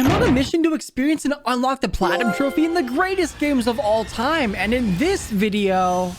I'm on a mission to experience and unlock the Platinum Trophy in the greatest games of all time, and in this video...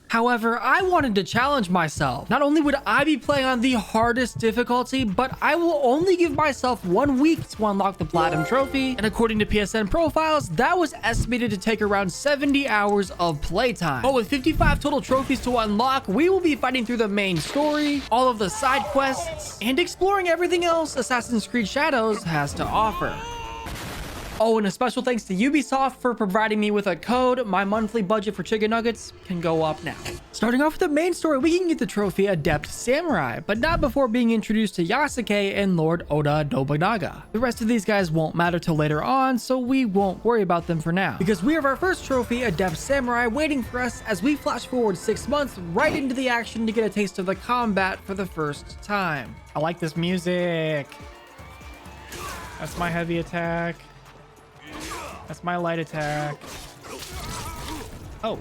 However, I wanted to challenge myself. Not only would I be playing on the hardest difficulty, but I will only give myself 1 week to unlock the Platinum Trophy. And according to PSN profiles, that was estimated to take around 70 hours of playtime. But with 55 total trophies to unlock, we will be fighting through the main story, all of the side quests, and exploring everything else Assassin's Creed Shadows has to offer. Oh, and a special thanks to Ubisoft for providing me with a code. My monthly budget for chicken nuggets can go up now. Starting off with the main story, we can get the trophy Adept Samurai, but not before being introduced to Yasuke and Lord Oda Nobunaga. The rest of these guys won't matter till later on, so we won't worry about them for now. Because we have our first trophy, Adept Samurai, waiting for us as we flash forward 6 months right into the action to get a taste of the combat for the first time. I like this music. That's my heavy attack. That's my light attack. Oh.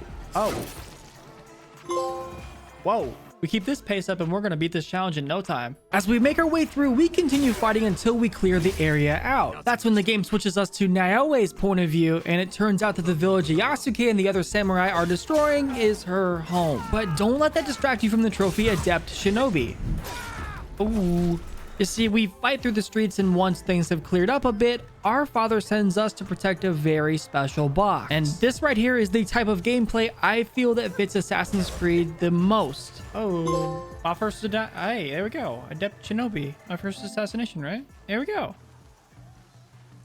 Whoa. We keep this pace up and we're gonna beat this challenge in no time. As we make our way through, we continue fighting until we clear the area out. That's when the game switches us to Naoe's point of view, and it turns out that the village Yasuke and the other samurai are destroying is her home. But don't let that distract you from the trophy Adept Shinobi. Ooh. You see, we fight through the streets, and once things have cleared up a bit, our father sends us to protect a very special box. And this right here is the type of gameplay I feel that fits Assassin's Creed the most. Oh, my first... Hey, there we go. Adept Shinobi. My first assassination, right? There we go.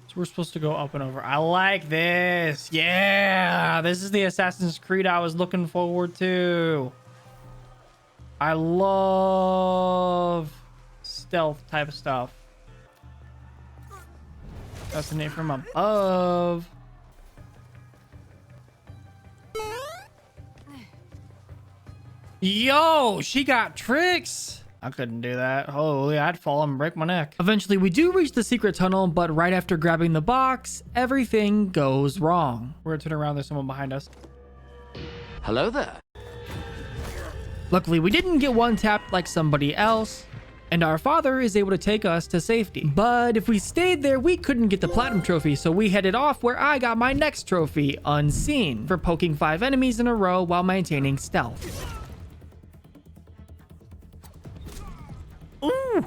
So we're supposed to go up and over. I like this. Yeah, this is the Assassin's Creed I was looking forward to. I love... stealth type of stuff. That's the name from above. Yo, she got tricks. I couldn't do that. Holy, I'd fall and break my neck. Eventually, we do reach the secret tunnel, but right after grabbing the box, everything goes wrong. We're gonna turn around. There's someone behind us. Hello there. Luckily, we didn't get one-tapped like somebody else, and our father is able to take us to safety. But if we stayed there, we couldn't get the Platinum Trophy, so we headed off where I got my next trophy, Unseen, for poking 5 enemies in a row while maintaining stealth. Ooh!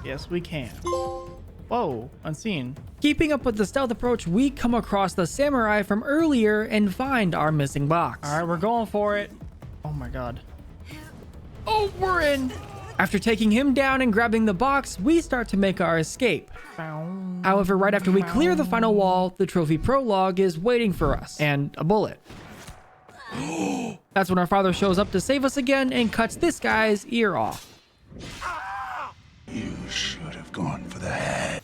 Yes, we can. Whoa, Unseen. Keeping up with the stealth approach, we come across the samurai from earlier and find our missing box. All right, we're going for it. Oh my god. Oh, we're in. After taking him down and grabbing the box, we start to make our escape. However, right after we clear the final wall, the trophy prologue is waiting for us, and a bullet. That's when our father shows up to save us again and cuts this guy's ear off. You should have gone for the head.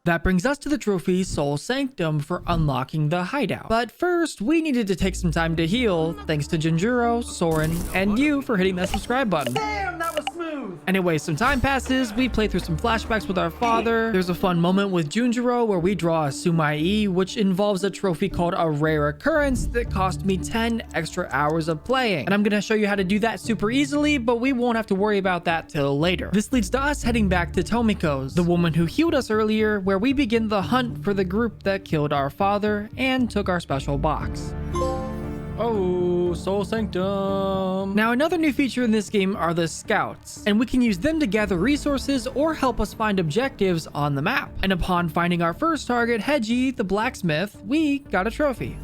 That brings us to the trophy Soul Sanctum for unlocking the Hideout. But first, we needed to take some time to heal, thanks to Jinjuro, Soren, and you for hitting that subscribe button. Damn, that was smooth. Anyway, some time passes, we play through some flashbacks with our father. There's a fun moment with Junjuro where we draw a Sumai, which involves a trophy called a rare occurrence that cost me 10 extra hours of playing. And I'm gonna show you how to do that super easily, but we won't have to worry about that till later. This leads to us heading back to Tomiko's, the woman who healed us earlier, where we begin the hunt for the group that killed our father and took our special box. Oh, Soul Sanctum. Now, another new feature in this game are the scouts, and we can use them to gather resources or help us find objectives on the map. And upon finding our first target, Heiji, the blacksmith, we got a trophy.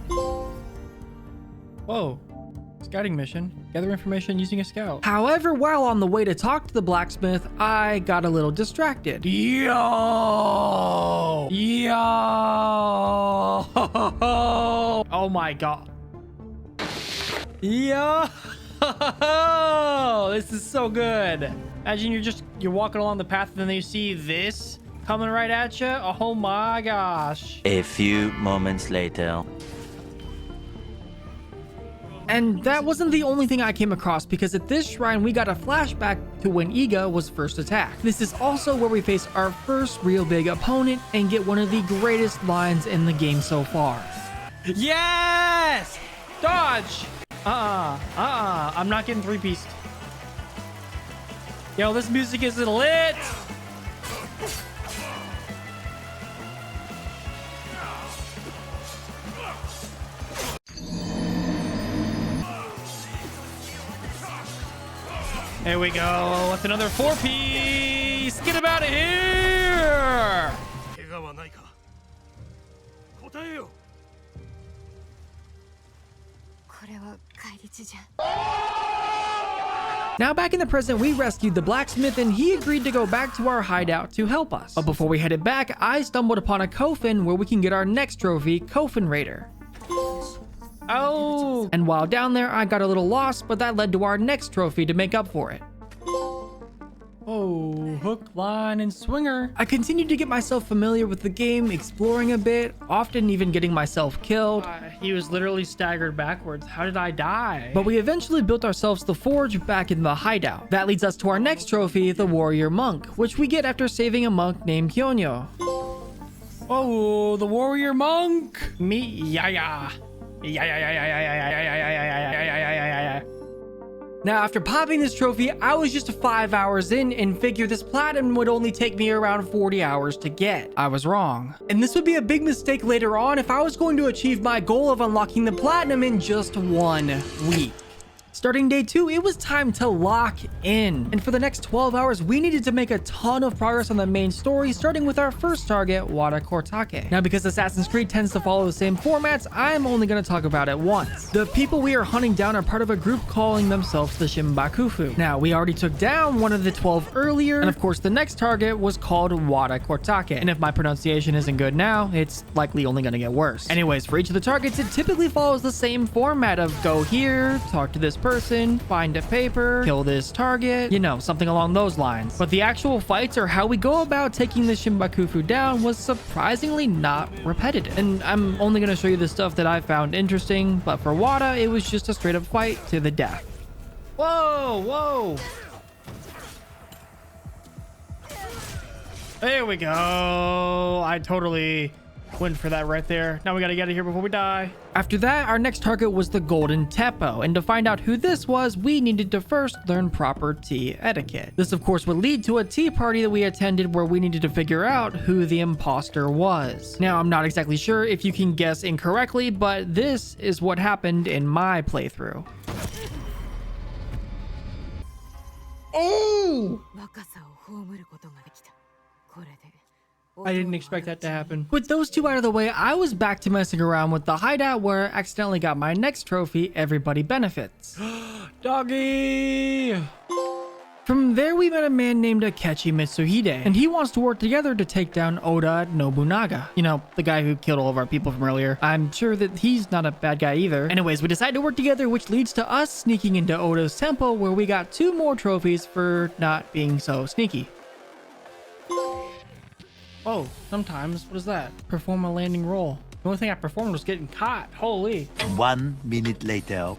Whoa. Scouting mission. Gather information using a scout. However, while on the way to talk to the blacksmith, I got a little distracted. Yo! Oh my god. Yo! This is so good. Imagine you're walking along the path and then you see this coming right at you. Oh my gosh. A few moments later. And that wasn't the only thing I came across, because at this shrine we got a flashback to when Iga was first attacked. This is also where we face our first real big opponent and get one of the greatest lines in the game so far. Yes! Dodge! I'm not getting 3-pieced. Yo, this music is lit. There we go. With another 4-piece. Get him out of here. Now back in the present, we rescued the blacksmith and he agreed to go back to our hideout to help us. But before we headed back, I stumbled upon a coffin where we can get our next trophy, Coffin Raider. Oh! And while down there, I got a little lost, but that led to our next trophy to make up for it. Oh, hook, line, and swinger. I continued to get myself familiar with the game, exploring a bit, often even getting myself killed. He was literally staggered backwards. How did I die? But we eventually built ourselves the forge back in the hideout. That leads us to our next trophy, the warrior monk, which we get after saving a monk named Kyonyo. Oh, the warrior monk. Me, yeah. Now, after popping this trophy, I was just 5 hours in and figured this platinum would only take me around 40 hours to get. I was wrong. And this would be a big mistake later on if I was going to achieve my goal of unlocking the platinum in just 1 week. Starting day 2, it was time to lock in. And for the next 12 hours, we needed to make a ton of progress on the main story, starting with our first target, Wada Kortake. Now, because Assassin's Creed tends to follow the same formats, I'm only going to talk about it once. The people we are hunting down are part of a group calling themselves the Shinbakufu. Now, we already took down one of the 12 earlier, and of course, the next target was called Wada Kortake. And if my pronunciation isn't good now, it's likely only going to get worse. Anyways, for each of the targets, it typically follows the same format of go here, talk to this person, find a paper, kill this target, you know, something along those lines. But the actual fights or how we go about taking the Shinbakufu down was surprisingly not repetitive. And I'm only going to show you the stuff that I found interesting, but for Wada, it was just a straight up fight to the death. Whoa, whoa. There we go. I totally went for that right there. Now we gotta get out of here before we die. After that, our next target was the Golden Teppo, and to find out who this was, we needed to first learn proper tea etiquette. This of course would lead to a tea party that we attended where we needed to figure out who the imposter was. Now, I'm not exactly sure if you can guess incorrectly, but this is what happened in my playthrough. Oh! I didn't expect that to happen. With those two out of the way, I was back to messing around with the hideout where I accidentally got my next trophy, Everybody Benefits. Doggy! From there, we met a man named Akechi Mitsuhide, and he wants to work together to take down Oda Nobunaga. You know, the guy who killed all of our people from earlier. I'm sure that he's not a bad guy either. Anyways, we decide to work together, which leads to us sneaking into Oda's temple where we got 2 more trophies for not being so sneaky. Oh, sometimes. What is that? Perform a landing roll. The only thing I performed was getting caught. Holy. 1 minute later.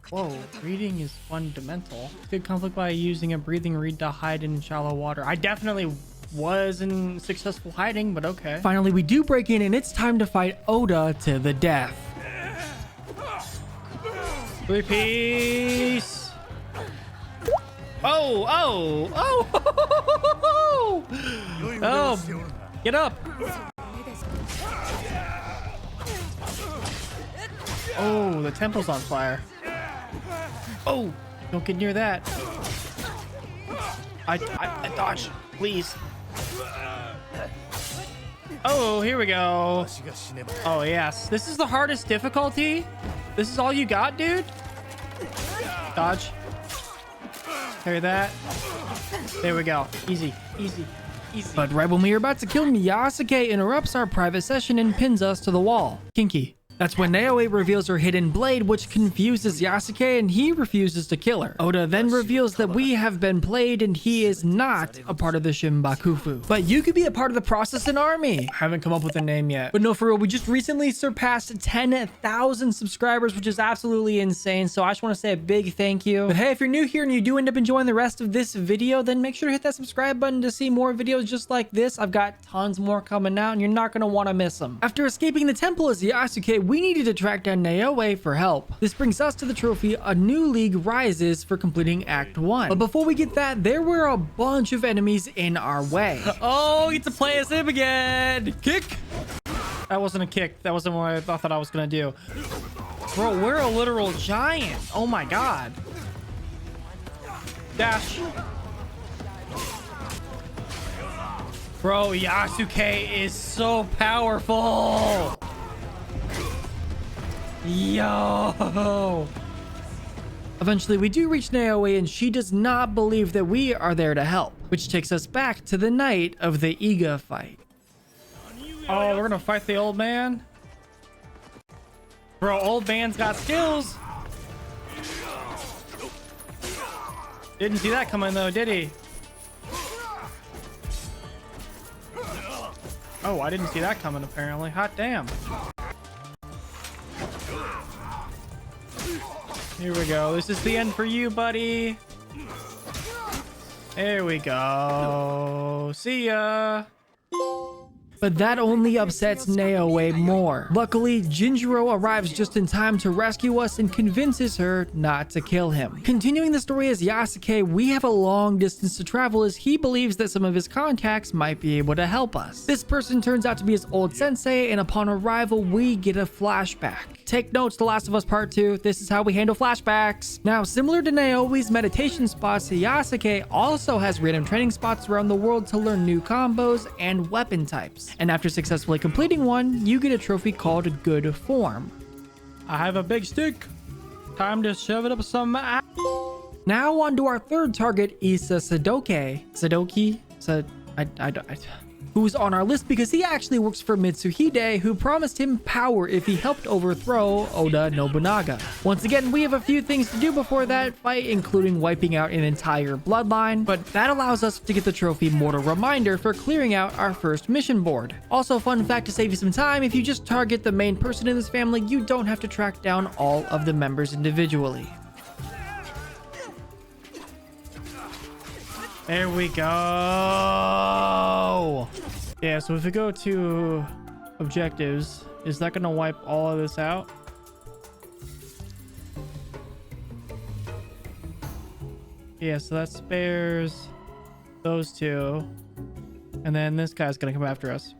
Whoa, reading is fundamental. Could conflict by using a breathing reed to hide in shallow water. I definitely was in successful hiding, but okay. Finally, we do break in and it's time to fight Oda to the death. 3-piece. Oh, oh, oh, oh, get up. Oh, the temple's on fire. Oh, don't get near that. I dodge, please. Oh, here we go. Oh, yes. This is the hardest difficulty. This is all you got, dude? Dodge. Carry that. There we go. Easy, easy, easy. But right when we are about to kill him, Yasuke interrupts our private session and pins us to the wall. Kinky. That's when Naoe reveals her hidden blade, which confuses Yasuke and he refuses to kill her. Oda then reveals that we have been played and he is not a part of the Shinbakufu. But you could be a part of the Processing Army. I haven't come up with a name yet. But no, for real, we just recently surpassed 10,000 subscribers, which is absolutely insane. So I just want to say a big thank you. But hey, if you're new here and you do end up enjoying the rest of this video, then make sure to hit that subscribe button to see more videos just like this. I've got tons more coming out and you're not going to want to miss them. After escaping the temple as Yasuke, we needed to track down Naoe for help. This brings us to the trophy A New League Rises for completing Act 1. But before we get that, there were a bunch of enemies in our way. Oh, get to play as him again. Kick. That wasn't a kick. That wasn't what I thought I was going to do. Bro, we're a literal giant. Oh my God. Dash. Bro, Yasuke is so powerful. Yo. Eventually, we do reach Naoe and she does not believe that we are there to help, which takes us back to the night of the Iga fight. Oh, we're gonna fight the old man? Bro, old man's got skills. Didn't see that coming though, did he? Oh, I didn't see that coming apparently. Hot damn. Here we go. This is the end for you, buddy. There we go. See ya. But that only upsets Naoe more. Luckily, Jinjiro arrives just in time to rescue us and convinces her not to kill him. Continuing the story as Yasuke, we have a long distance to travel as he believes that some of his contacts might be able to help us. This person turns out to be his old sensei, and upon arrival, we get a flashback. Take notes, The Last of Us Part 2. This is how we handle flashbacks. Now, similar to Naoe's meditation spots, Yasuke also has random training spots around the world to learn new combos and weapon types. And after successfully completing one, you get a trophy called Good Form. I have a big stick. Time to shove it up some ass. Now on to our third target, Issa Sadoki, who's on our list because he actually works for Mitsuhide, who promised him power if he helped overthrow Oda Nobunaga. Once again, we have a few things to do before that fight, including wiping out an entire bloodline, but that allows us to get the trophy Mortal Reminder for clearing out our first mission board. Also, fun fact to save you some time, if you just target the main person in this family, you don't have to track down all of the members individually. There we go. Yeah, so if we go to objectives, is that going to wipe all of this out? Yeah, so that spares those two. And then this guy's going to come after us.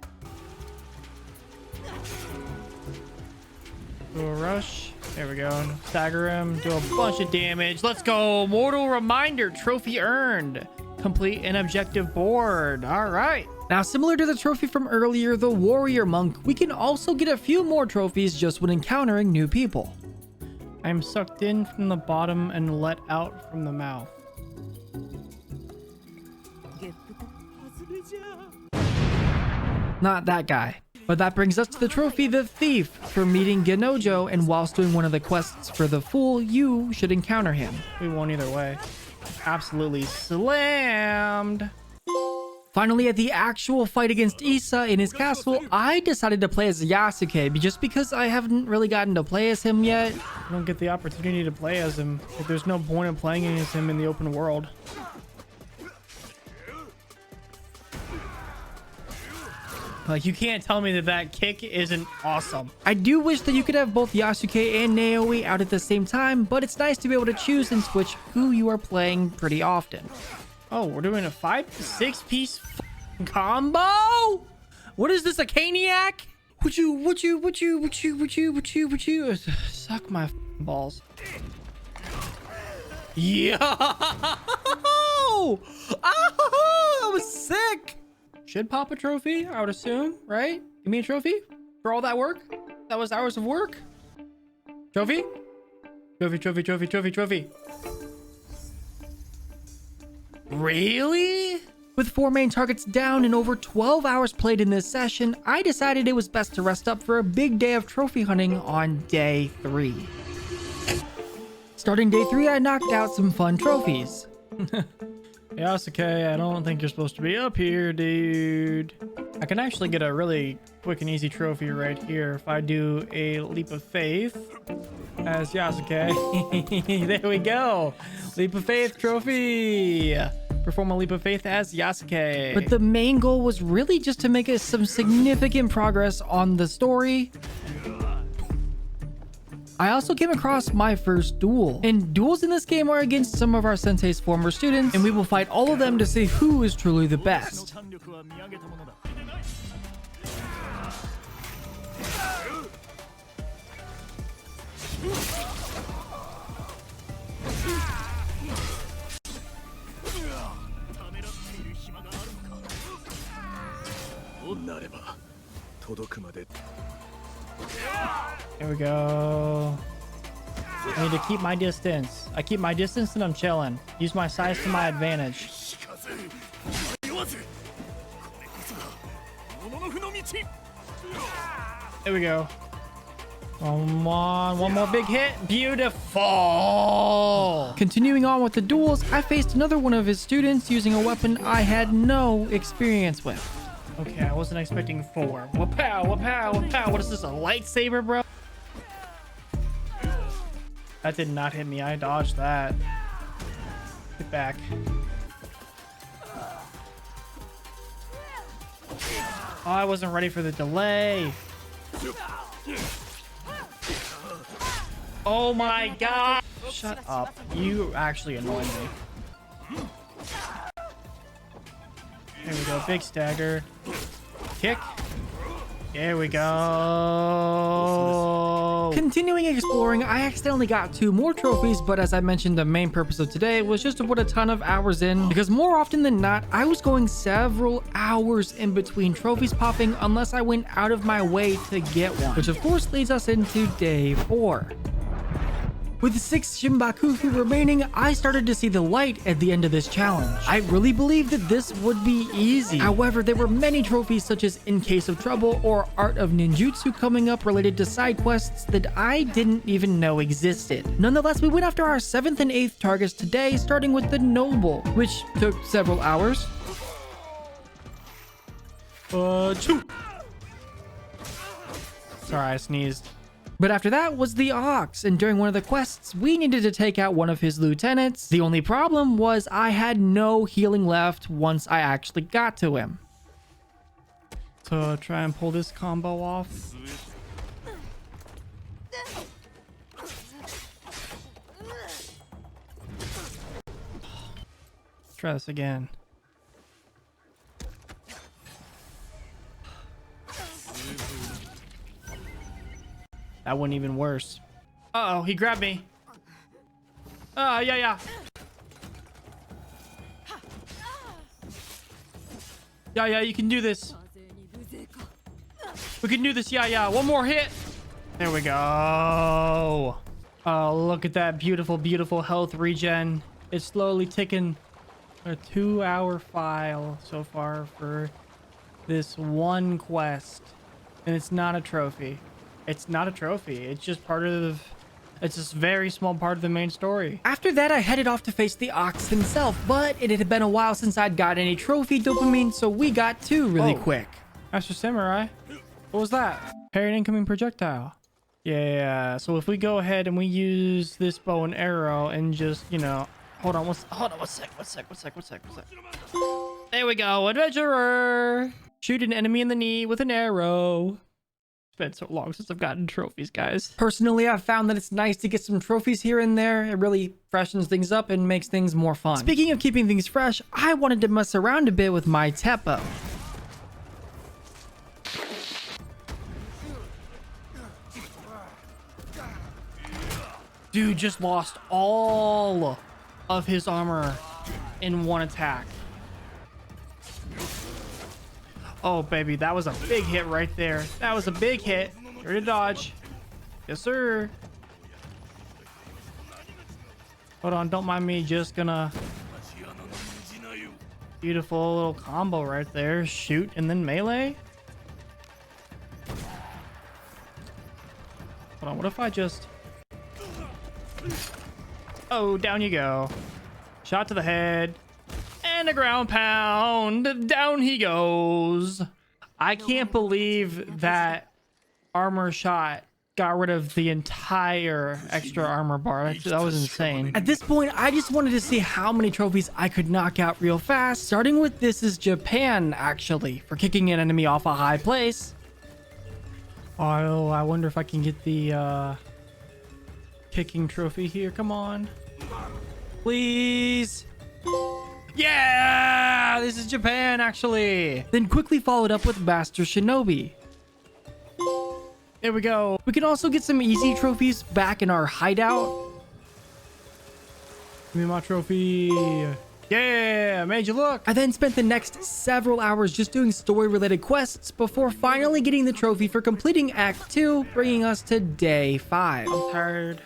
Do a rush. There we go. Stagger him. Do a bunch of damage. Let's go. Mortal Reminder. Trophy earned. Complete an objective board. All right. Now, similar to the trophy from earlier, the Warrior Monk, we can also get a few more trophies just when encountering new people. I'm sucked in from the bottom and let out from the mouth. Not that guy. But that brings us to the trophy, the Thief, for meeting Genojo, and whilst doing one of the quests for the Fool, you should encounter him. We won't either way. Absolutely slammed. Finally, at the actual fight against Issa in his castle, I decided to play as Yasuke just because I haven't really gotten to play as him yet. I don't get the opportunity to play as him. Like, there's no point in playing as him in the open world. Like, you can't tell me that that kick isn't awesome. I do wish that you could have both Yasuke and Naoe out at the same time, but it's nice to be able to choose and switch who you are playing pretty often. Oh, we're doing a 5 to 6 piece combo? What is this, a Caniac? Would you suck my balls? Yo! Oh, that was sick! Should pop a trophy, I would assume, right? Give me a trophy for all that work. That was hours of work. Trophy? Trophy. Really? With 4 main targets down and over 12 hours played in this session, I decided it was best to rest up for a big day of trophy hunting on day 3. Starting day 3, I knocked out some fun trophies. Yasuke, I don't think you're supposed to be up here, dude. I can actually get a really quick and easy trophy right here if I do a leap of faith as Yasuke. There we go. Leap of faith trophy. Perform a leap of faith as Yasuke. But the main goal was really just to make us some significant progress on the story. I also came across my first duel. And duels in this game are against some of our sensei's former students, and we will fight all of them to see who is truly the best. Here we go. I need to keep my distance. I keep my distance and I'm chilling. Use my size to my advantage. There we go. Come on, one more big hit. Beautiful. Continuing on with the duels, I faced another one of his students using a weapon I had no experience with. Okay, I wasn't expecting 4. Wapow, wapow, wapow. What is this, a lightsaber, bro? That did not hit me. I dodged that. Get back. Oh, I wasn't ready for the delay. Oh my god. Shut up. You actually annoy me. There we go. Big stagger. Kick. There we go. Continuing exploring, I accidentally got 2 more trophies, but as I mentioned, the main purpose of today was just to put a ton of hours in, because more often than not, I was going several hours in between trophies popping unless I went out of my way to get one, which of course leads us into day 4. With 6 Shinbakufu remaining, I started to see the light at the end of this challenge. I really believed that this would be easy. However, there were many trophies such as In Case of Trouble or Art of Ninjutsu coming up related to side quests that I didn't even know existed. Nonetheless, we went after our 7th and 8th targets today, starting with the Noble, which took several hours. Sorry, I sneezed. But after that was the Ox, and during one of the quests, we needed to take out one of his lieutenants. The only problem was I had no healing left once I actually got to him. So try and pull this combo off. Try this again. That went even worse. Uh-oh, he grabbed me. Yeah. Yeah, you can do this. We can do this, yeah. One more hit. There we go. Oh, look at that beautiful, beautiful health regen. It's slowly ticking. A 2-hour file so far for this one quest. And it's not a trophy. It's not a trophy. It's just it's just very small part of the main story. After that, I headed off to face the Ox himself, but it had been a while since I'd got any trophy dopamine, so we got 2 really quick. Master Samurai, what was that? Parry an incoming projectile. Yeah, so if we go ahead and we use this bow and arrow and just, hold on one sec. There we go, adventurer. Shoot an enemy in the knee with an arrow. It's been so long since I've gotten trophies, guys. Personally, I've found that it's nice to get some trophies here and there. It really freshens things up and makes things more fun. Speaking of keeping things fresh, I wanted to mess around a bit with my Teppo. Dude just lost all of his armor in one attack. Oh, baby, that was a big hit right there. That was a big hit. Here to dodge. Yes, sir. Hold on, don't mind me. Just gonna Beautiful little combo right there. Shoot and then melee. Hold on, what if I just... Oh, down you go. Shot to the head. And a ground pound. Down he goes. I can't believe that armor shot got rid of the entire extra armor bar. That was insane. At this point, I just wanted to see how many trophies I could knock out real fast. Starting with This Is Japan, actually, for kicking an enemy off a high place. Oh, I wonder if I can get the kicking trophy here. Come on. Please. Yeah! This is Japan, actually. Then quickly followed up with Master Shinobi. There we go. We can also get some easy trophies back in our hideout. Give me my trophy. Yeah, made you look. I then spent the next several hours just doing story-related quests before finally getting the trophy for completing Act 2, bringing us to Day 5. I'm tired.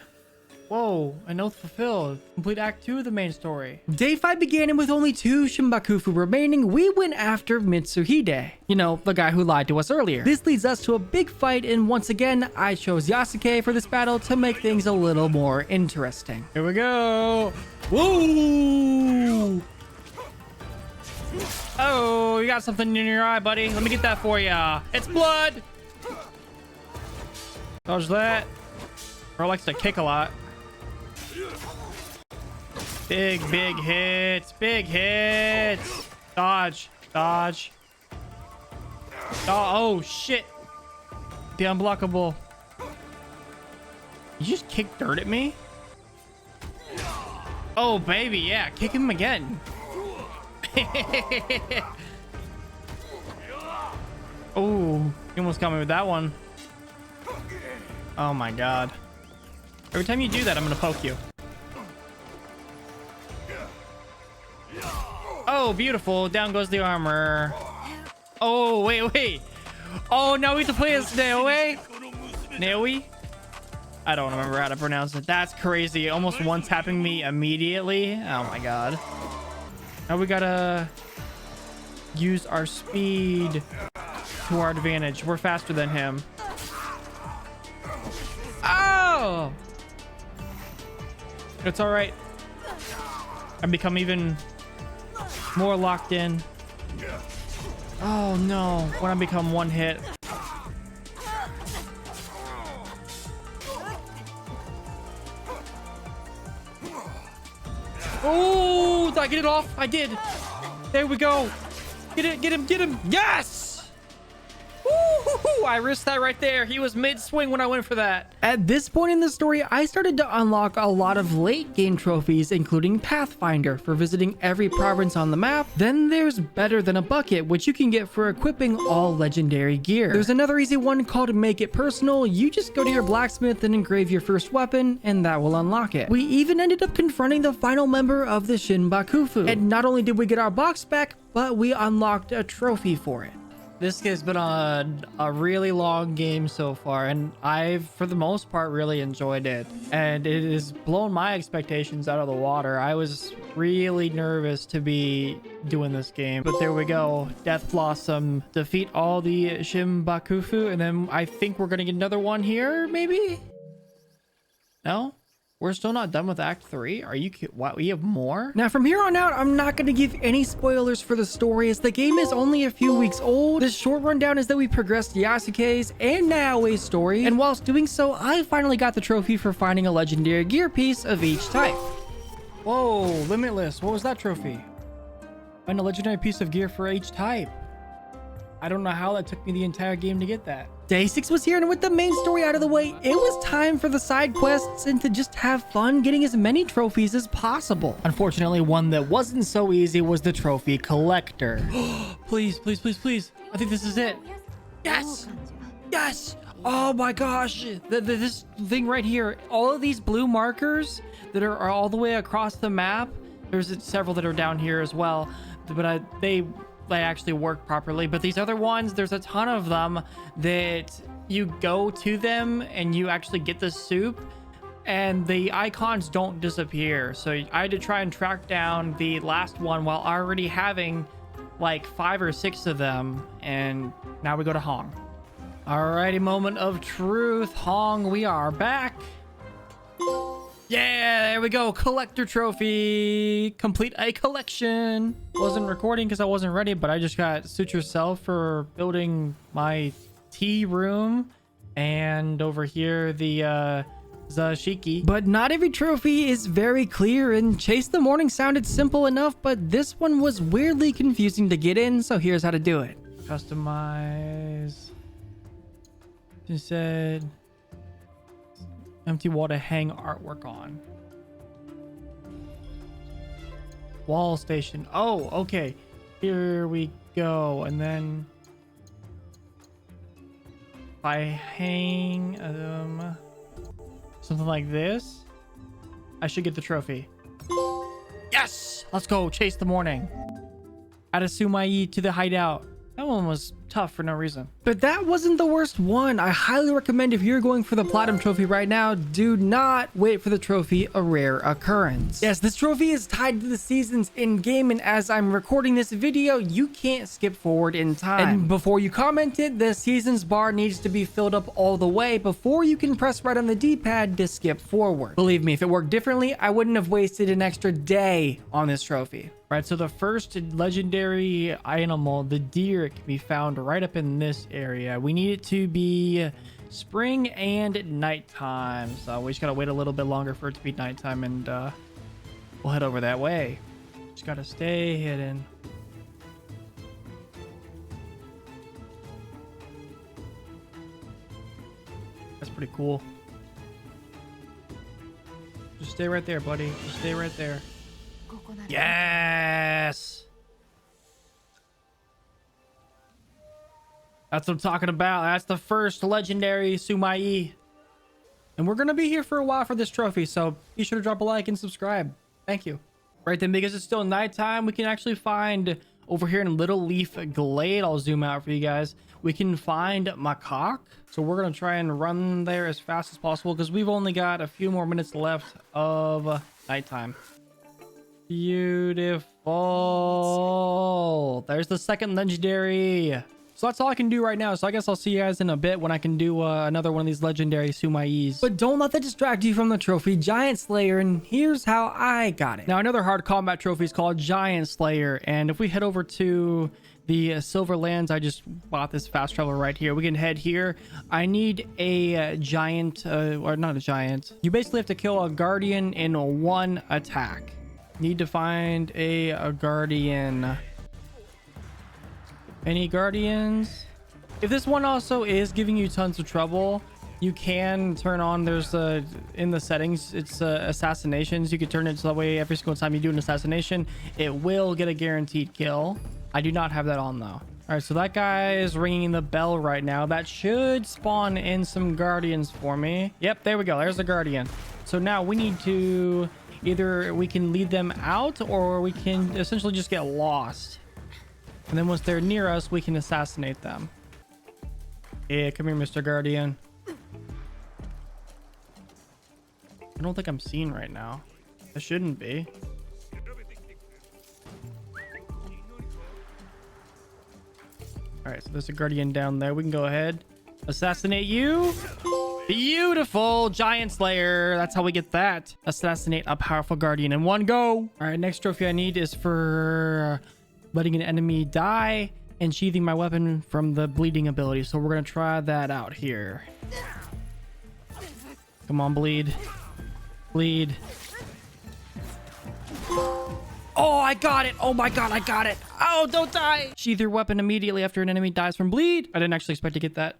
Whoa, an oath fulfilled. Complete Act 2 of the main story. Day 5 began, and with only 2 Shinbakufu remaining, we went after Mitsuhide. You know, the guy who lied to us earlier. This leads us to a big fight, and once again, I chose Yasuke for this battle to make things a little more interesting. Here we go. Woo! Oh, you got something in your eye, buddy. Let me get that for ya. It's blood. Dodge that. Bro likes to kick a lot. Big hits. Big hits. Dodge. Dodge. Oh, shit. The unblockable. You just kicked dirt at me? Oh, baby. Yeah. Kick him again. Oh, you almost got me with that one. Oh, my God. Every time you do that, I'm going to poke you. Oh, beautiful. Down goes the armor. Oh, wait. Oh, now we have to play as Naoe? Naoe? I don't remember how to pronounce it. That's crazy. Almost one-tapping me immediately. Oh, my God. Now we gotta use our speed to our advantage. We're faster than him. Oh! It's all right. I've become even more locked in. Oh no, when I become one hit. Oh, did I get it off? I did. There we go. Get him. Yes! Woo-hoo-hoo. I risked that right there. He was mid-swing when I went for that. At this point in the story, I started to unlock a lot of late game trophies, including Pathfinder for visiting every province on the map. Then there's Better Than a Bucket, which you can get for equipping all legendary gear. There's another easy one called Make It Personal. You just go to your blacksmith and engrave your first weapon, and that will unlock it. We even ended up confronting the final member of the Shinbakufu. And not only did we get our box back, but we unlocked a trophy for it. This has been a really long game so far, and I've, for the most part, really enjoyed it. And it has blown my expectations out of the water. I was really nervous to be doing this game, but there we go. Death Blossom. Defeat all the Shinbakufu, and then I think we're gonna get another one here, maybe? No? We're still not done with Act 3? Are you what? We have more? Now, from here on out, I'm not going to give any spoilers for the story as the game is only a few weeks old. This short rundown is that we progressed Yasuke's and Naoe's story, and whilst doing so, I finally got the trophy for finding a legendary gear piece of each type. Whoa, Limitless. What was that trophy? Find a legendary piece of gear for each type. I don't know how that took me the entire game to get that. Day 6 was here, and with the main story out of the way, it was time for the side quests and to just have fun getting as many trophies as possible. Unfortunately, one that wasn't so easy was the trophy collector. Please. I think this is it. Yes! Oh my gosh. This thing right here, all of these blue markers that are all the way across the map, there's several that are down here as well, but they actually work properly. But these other ones, there's a ton of them that you go to them and you actually get the soup, and the icons don't disappear. So I had to try and track down the last one while already having like 5 or 6 of them. And now we go to Hong. Alrighty, moment of truth. Hong, we are back. Yeah, there we go. Collector trophy. Complete a collection. Wasn't recording because I wasn't ready, but I just got suture cell for building my tea room. And over here, the Zashiki. But not every trophy is very clear, and Chase the Morning sounded simple enough, but this one was weirdly confusing to get in, so here's how to do it. Customize. Just said empty wall to hang artwork on. Wall station. Oh, okay. Here we go. And then if I hang something like this, I should get the trophy. Yes! Let's go chase the morning. Add a Sumai to the hideout. That one was tough for no reason. But that wasn't the worst one. I highly recommend if you're going for the platinum trophy right now, do not wait for the trophy a rare occurrence. Yes, this trophy is tied to the seasons in game, and as I'm recording this video, you can't skip forward in time. And before you comment it, the seasons bar needs to be filled up all the way before you can press right on the D-pad to skip forward. Believe me, if it worked differently, I wouldn't have wasted an extra day on this trophy. Right, so the first legendary animal, the deer, can be found right up in this area. We need it to be spring and nighttime, so we just gotta wait a little bit longer for it to be nighttime, and we'll head over that way. Just gotta stay hidden. That's pretty cool. Just stay right there, buddy. Just stay right there. Yes! That's what I'm talking about. That's the first legendary Sumai. And we're going to be here for a while for this trophy, so be sure to drop a like and subscribe. Thank you. Right then, because it's still nighttime, we can actually find over here in Little Leaf Glade. I'll zoom out for you guys. We can find macaque. So we're going to try and run there as fast as possible because we've only got a few more minutes left of nighttime. Beautiful. There's the second legendary. So that's all I can do right now. So I guess I'll see you guys in a bit when I can do another one of these legendary Sumais. But don't let that distract you from the trophy Giant Slayer. And here's how I got it. Now, another hard combat trophy is called Giant Slayer. And if we head over to the Silver Lands, I just bought this fast travel right here. We can head here. I need a giant, or not a giant. You basically have to kill a guardian in one attack. Need to find a guardian. Any guardians? If this one also is giving you tons of trouble, you can turn on, there's in the settings, it's assassinations. You can turn it so that way every single time you do an assassination, it will get a guaranteed kill. I do not have that on though. All right, so that guy is ringing the bell right now. That should spawn in some guardians for me. Yep, there we go. There's the guardian. So now we need to either we can lead them out or we can essentially just get lost. And then once they're near us, we can assassinate them. Yeah, come here, Mr. Guardian. I don't think I'm seen right now. I shouldn't be. All right, so there's a guardian down there. We can go ahead, assassinate you. Beautiful. Giant Slayer. That's how we get that. Assassinate a powerful guardian in one go. All right, next trophy I need is for letting an enemy die and sheathing my weapon from the bleeding ability. So we're going to try that out here. Come on, bleed. Bleed. Oh, I got it. Oh my God, I got it. Oh, don't die. Sheath your weapon immediately after an enemy dies from bleed. I didn't actually expect to get that.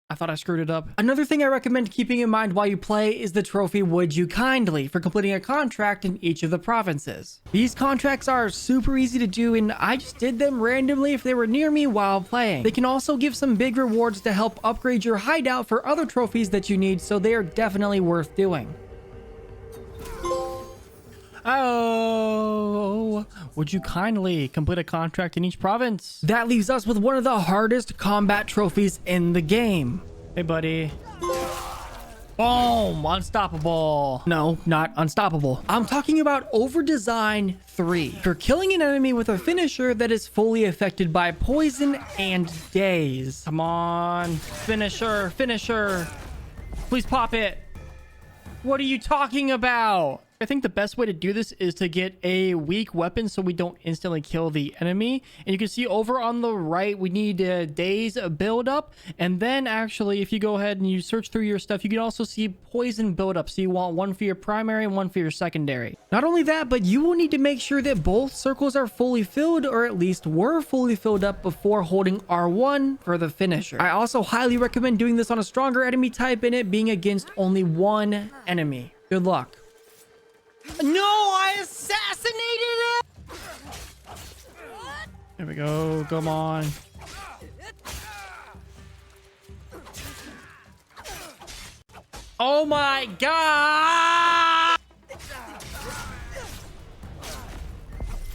I thought I screwed it up. Another thing I recommend keeping in mind while you play is the trophy Would You Kindly for completing a contract in each of the provinces. These contracts are super easy to do, and I just did them randomly if they were near me while playing. They can also give some big rewards to help upgrade your hideout for other trophies that you need, so they are definitely worth doing. Oh, would you kindly complete a contract in each province? That leaves us with one of the hardest combat trophies in the game. Hey, buddy. Boom! Unstoppable. No, not unstoppable. I'm talking about Over Design 3. For killing an enemy with a finisher that is fully affected by poison and daze. Come on. Finisher. Finisher. Please pop it. What are you talking about? I think the best way to do this is to get a weak weapon so we don't instantly kill the enemy. And you can see over on the right, we need days build up. And then actually, if you go ahead and you search through your stuff, you can also see poison build up. So you want one for your primary and one for your secondary. Not only that, but you will need to make sure that both circles are fully filled, or at least were fully filled up before holding R1 for the finisher. I also highly recommend doing this on a stronger enemy type and it being against only one enemy. Good luck. No, I assassinated it! There we go. Come on. Oh my god!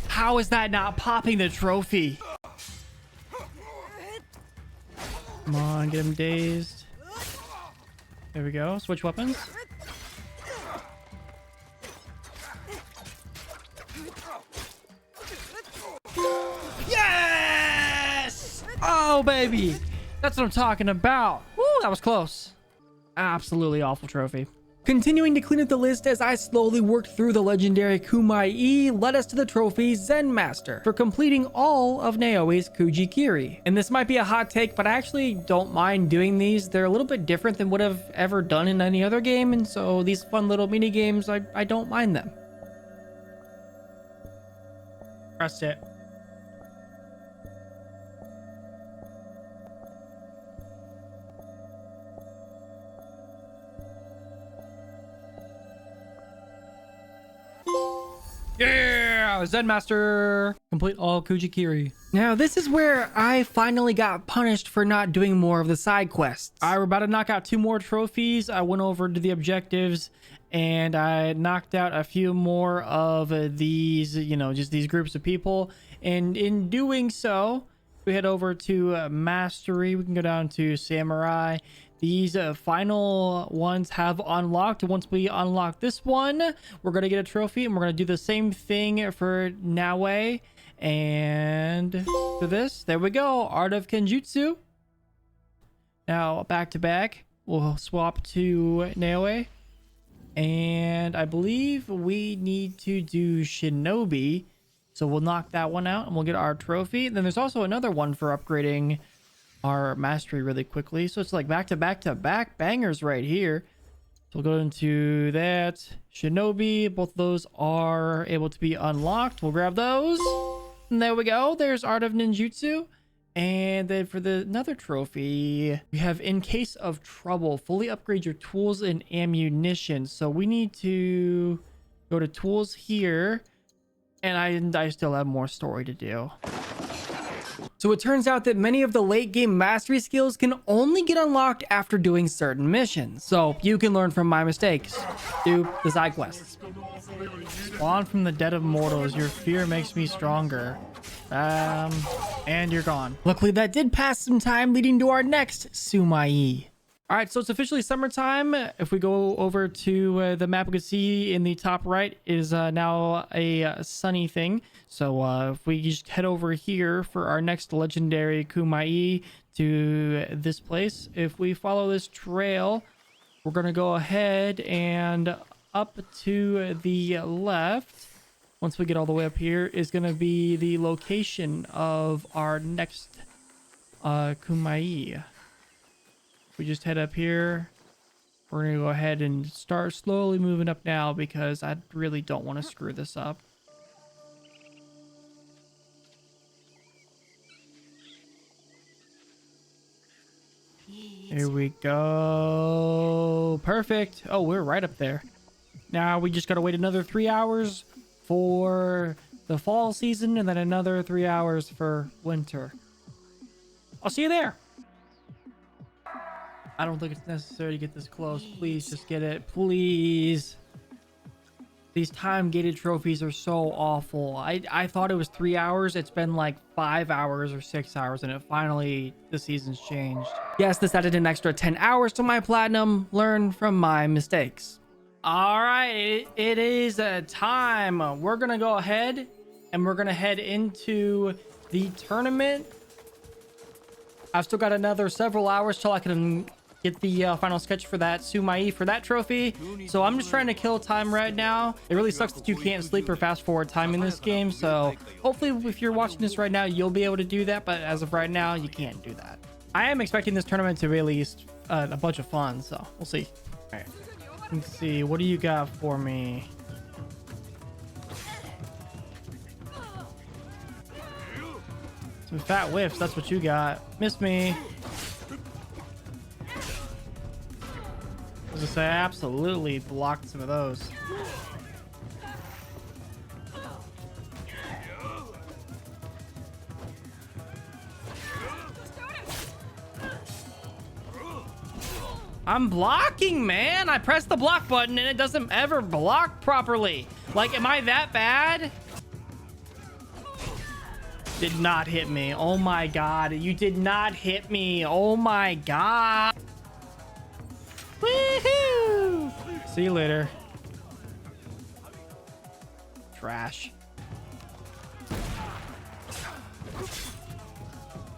How is that not popping the trophy? Come on, get him dazed. There we go. Switch weapons. Yes! Oh, baby. That's what I'm talking about. Woo, that was close. Absolutely awful trophy. Continuing to clean up the list as I slowly worked through the legendary Kumai led us to the trophy Zen Master for completing all of Naoe's Kujikiri. And this might be a hot take, but I actually don't mind doing these. They're a little bit different than what I've ever done in any other game, and so these fun little mini games, I don't mind them. Press it. Yeah, Zen Master. Complete all Kujikiri. Now, this is where I finally got punished for not doing more of the side quests. I were about to knock out 2 more trophies. I went over to the objectives and I knocked out a few more of these, you know, just these groups of people. And in doing so, we head over to Mastery. We can go down to Samurai. These final ones have unlocked. Once we unlock this one, we're going to get a trophy, and we're going to do the same thing for Naoe. And for this, there we go. Art of Kenjutsu. Now, back to back, we'll swap to Naoe. And I believe we need to do Shinobi. So we'll knock that one out, and we'll get our trophy. Then there's also another one for upgrading our mastery really quickly. So it's like back to back bangers right here. So we'll go into that. Shinobi, both of those are able to be unlocked. We'll grab those. And there we go. There's Art of Ninjutsu. And then for another trophy, we have In Case of Trouble. Fully upgrade your tools and ammunition. So we need to go to tools here. And I still have more story to do. So it turns out that many of the late game mastery skills can only get unlocked after doing certain missions. So you can learn from my mistakes. Do the side quests. Spawn from the dead of mortals. Your fear makes me stronger. And you're gone. Luckily that did pass some time, leading to our next Sumai. All right, so it's officially summertime. If we go over to the map, we can see in the top right is now a sunny thing. So if we just head over here for our next legendary Kumai to this place, if we follow this trail, we're going to go ahead and up to the left. Once we get all the way up here is going to be the location of our next Kumai. We just head up here. We're going to go ahead and start slowly moving up now because I really don't want to screw this up. Here we go. Perfect. Oh, we're right up there. Now we just got to wait another 3 hours for the fall season and then another 3 hours for winter. I'll see you there. I don't think it's necessary to get this close. Please just get it. Please. These time-gated trophies are so awful. I thought it was 3 hours. It's been like 5 hours or 6 hours, and it finally, the season's changed. Yes, this added an extra 10 hours to my platinum. Learn from my mistakes. All right, it is time. We're going to go ahead, and we're going to head into the tournament. I've still got another several hours till I can get the final sketch for that Sumai for that trophy. So I'm just trying to kill time right now. It really sucks that you can't sleep or fast forward time in this game. So hopefully if you're watching this right now, you'll be able to do that. But as of right now, you can't do that. I am expecting this tournament to be at least a bunch of fun. So we'll see. All right. Let's see. What do you got for me? Some fat whiffs. That's what you got. Miss me. I say, I absolutely blocked some of those. I'm blocking, man. I pressed the block button and it doesn't ever block properly. Like, am I that bad? Did not hit me. Oh my god. You did not hit me. Oh my god. Woohoo! See you later. Trash.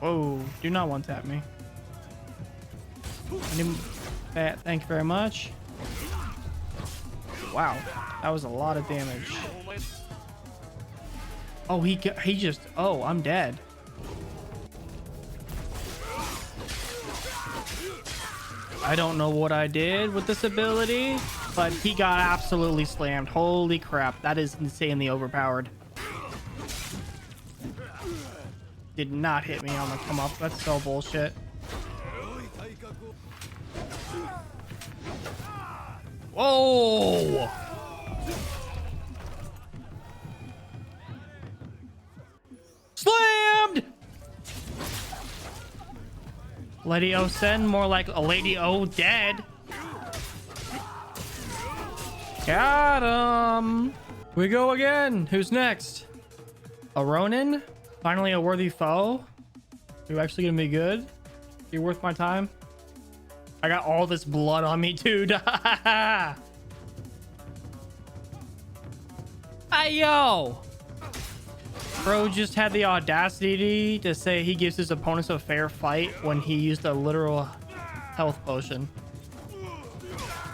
Whoa, do not one tap me. I need that. Thank you very much. Wow, that was a lot of damage. Oh, he just, oh, I'm dead. I don't know what I did with this ability, but he got absolutely slammed. Holy crap, that is insanely overpowered. Did not hit me on the come up. That's so bullshit. Whoa! Slammed! Lady O Sen, more like a Lady O dead. Got him. We go again. Who's next? A Ronin? Finally a worthy foe? You're actually gonna be good? You worth my time? I got all this blood on me, dude. Hey, yo. Bro just had the audacity to say he gives his opponents a fair fight when he used a literal health potion.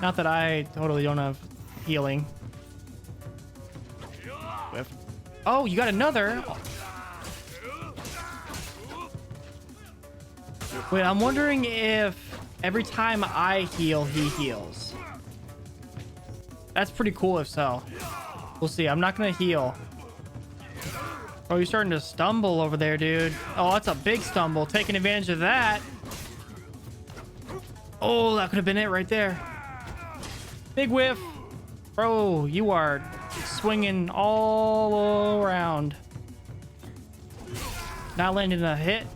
Not that I totally don't have healing. Whiff. Oh, you got another. Wait, I'm wondering if every time I heal, he heals. That's pretty cool if so. We'll see. I'm not going to heal. Oh, you're starting to stumble over there, dude. Oh, that's a big stumble. Taking advantage of that. Oh, that could have been it right there. Big whiff. Bro, you are swinging all around. Not landing a hit.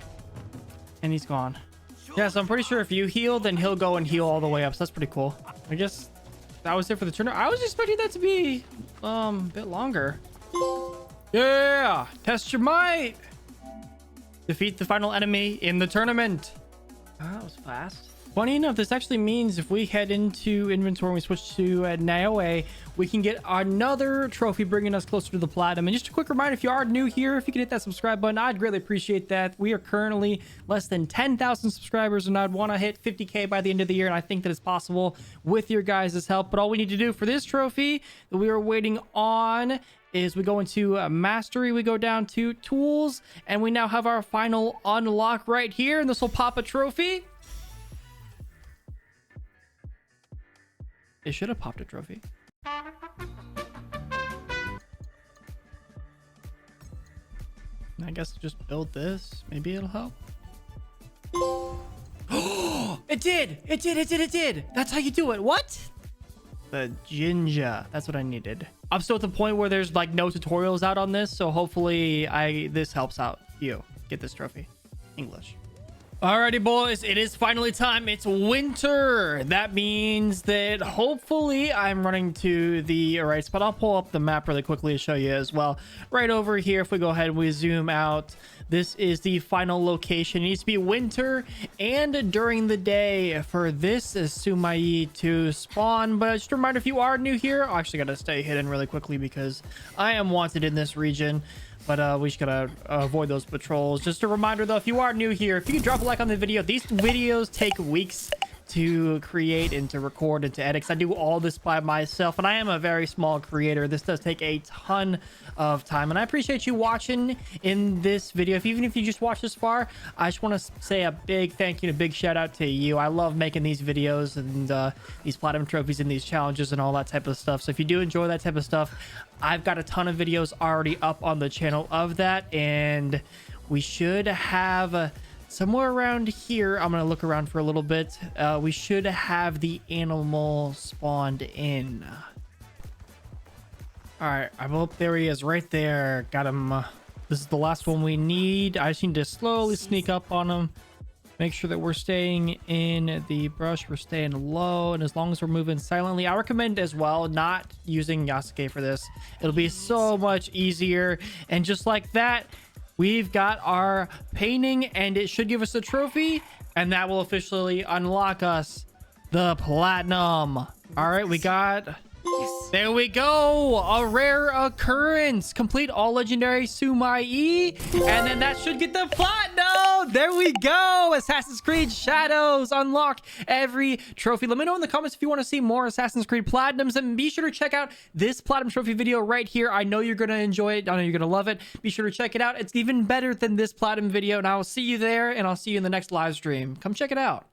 And he's gone. Yeah, so I'm pretty sure if you heal, then he'll go and heal all the way up. So that's pretty cool. I guess that was it for the tournament. I was expecting that to be a bit longer. Yeah, test your might. Defeat the final enemy in the tournament. Oh, that was fast. Funny enough, this actually means if we head into inventory and we switch to Naoe, we can get another trophy bringing us closer to the platinum. And just a quick reminder, if you are new here, if you could hit that subscribe button, I'd greatly appreciate that. We are currently less than 10,000 subscribers and I'd want to hit 50K by the end of the year. And I think that it's possible with your guys' help. But all we need to do for this trophy that we are waiting on is we go into mastery, we go down to tools, and we now have our final unlock right here. And this will pop a trophy. It should have popped a trophy. I guess just build this. Maybe it'll help. It did! It did! It did! It did! That's how you do it. What? The Jinja. That's what I needed. I'm still at the point where there's like no tutorials out on this, so hopefully this helps out you get this trophy. English. Alrighty, boys, it is finally time. It's winter. That means that hopefully I'm running to the right spot. I'll pull up the map really quickly to show you as well. Right over here, if we go ahead and we zoom out, this is the final location. It needs to be winter and during the day for this Sumai to spawn. But just a reminder, if you are new here, I actually got to stay hidden really quickly because I am wanted in this region. But we just gotta avoid those patrols. Just a reminder though, if you are new here, if you can drop a like on the video. These videos take weeks to create and to record and to edit. I do all this by myself, and I am a very small creator. This does take a ton of time, and I appreciate you watching in this video. Even if you just watch this far, I just want to say a big thank you and a big shout out to you. I love making these videos and these platinum trophies and these challenges and all that type of stuff. So if you do enjoy that type of stuff, I've got a ton of videos already up on the channel of that, and we should have somewhere around here. I'm gonna look around for a little bit. We should have the animal spawned in. All right, I hope there he is right there. Got him. This is the last one we need. I just need to slowly sneak up on him. Make sure that we're staying in the brush, we're staying low, and as long as we're moving silently, I recommend as well not using Yasuke for this. It'll be so much easier. And just like that, we've got our painting, and it should give us a trophy, and that will officially unlock us the platinum. All right, we got... There we go, a rare occurrence. Complete all legendary Sumai, and then that should get the platinum. There we go. Assassin's Creed Shadows, unlock every trophy. Let me know in the comments if you want to see more Assassin's Creed Platinums, and be sure to check out this platinum trophy video right here. I know you're gonna enjoy it. I know you're gonna love it. Be sure to check it out. It's even better than this platinum video, and I will see you there, and I'll see you in the next live stream. Come check it out.